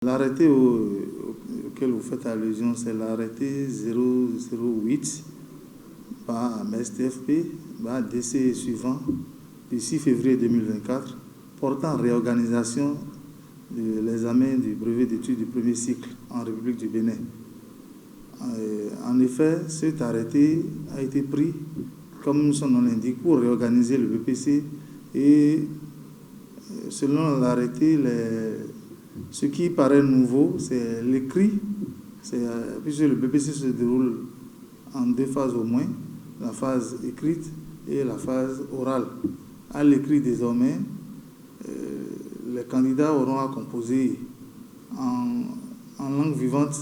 L'arrêté auquel vous faites allusion, c'est l'arrêté 008 par MSTFP, DC suivant, du 6 février 2024, portant réorganisation de l'examen du brevet d'études du premier cycle en République du Bénin. En effet, cet arrêté a été pris, comme son nom l'indique, pour réorganiser le BPC et selon l'arrêté, ce qui paraît nouveau, c'est l'écrit, puisque le BPC se déroule en deux phases au moins, la phase écrite et la phase orale. À l'écrit désormais, les candidats auront à composer en langue vivante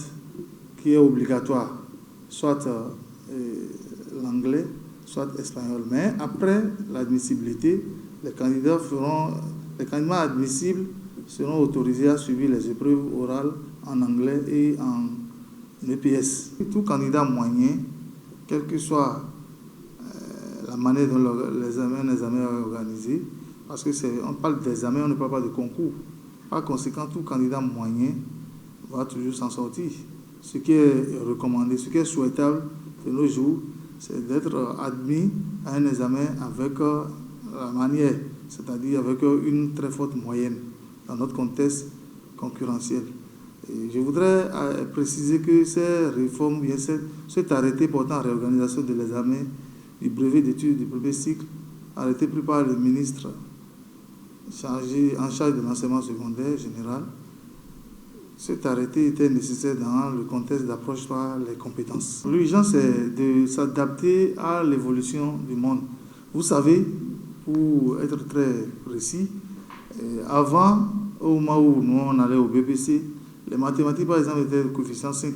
qui est obligatoire, soit l'anglais, soit espagnol. Mais après l'admissibilité, les candidats admissibles seront autorisés à suivre les épreuves orales en anglais et en EPS. Tout candidat moyen, quelle que soit la manière dont l'examen est organisé, parce qu'on parle d'examen, on ne parle pas de concours. Par conséquent, tout candidat moyen va toujours s'en sortir. Ce qui est recommandé, ce qui est souhaitable de nos jours, c'est d'être admis à un examen avec la manière, c'est-à-dire avec une très forte moyenne dans notre contexte concurrentiel. Et je voudrais préciser que ces réformes, cet arrêté portant réorganisation de l'examen du brevet d'études du premier cycle, arrêté pris par le ministre en charge de l'enseignement secondaire général, cet arrêté était nécessaire dans le contexte d'approche par les compétences. L'urgence est de s'adapter à l'évolution du monde. Vous savez, pour être très précis, avant, au moment où nous on allait au BPC, les mathématiques par exemple étaient le coefficient 5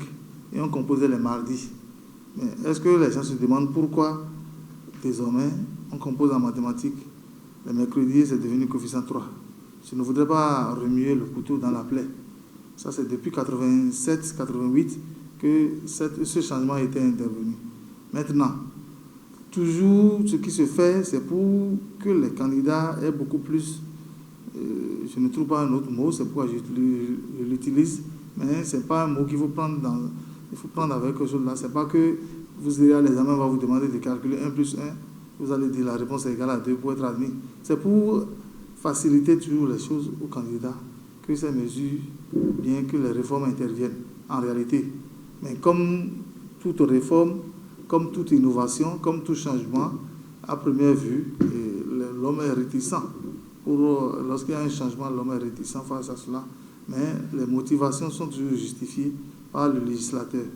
et on composait les mardis. Mais est-ce que les gens se demandent pourquoi désormais on compose en mathématiques les mercredis, c'est devenu coefficient 3? Je ne voudrais pas remuer le couteau dans la plaie. Ça, c'est depuis 87-88 que ce changement était intervenu. Maintenant, toujours ce qui se fait, c'est pour que les candidats aient beaucoup plus, je ne trouve pas un autre mot, c'est pourquoi je l'utilise, mais ce n'est pas un mot qu'il faut prendre il faut prendre avec quelque chose là. Ce n'est pas que vous irez à l'examen, on va vous demander de calculer 1 plus 1, vous allez dire la réponse est égale à 2 pour être admis. C'est pour faciliter toujours les choses aux candidats que ces mesures, bien que les réformes interviennent en réalité. Mais comme toute réforme, comme toute innovation, comme tout changement, à première vue, l'homme est réticent. Lorsqu'il y a un changement, l'homme est réticent face à cela. Mais les motivations sont toujours justifiées par le législateur.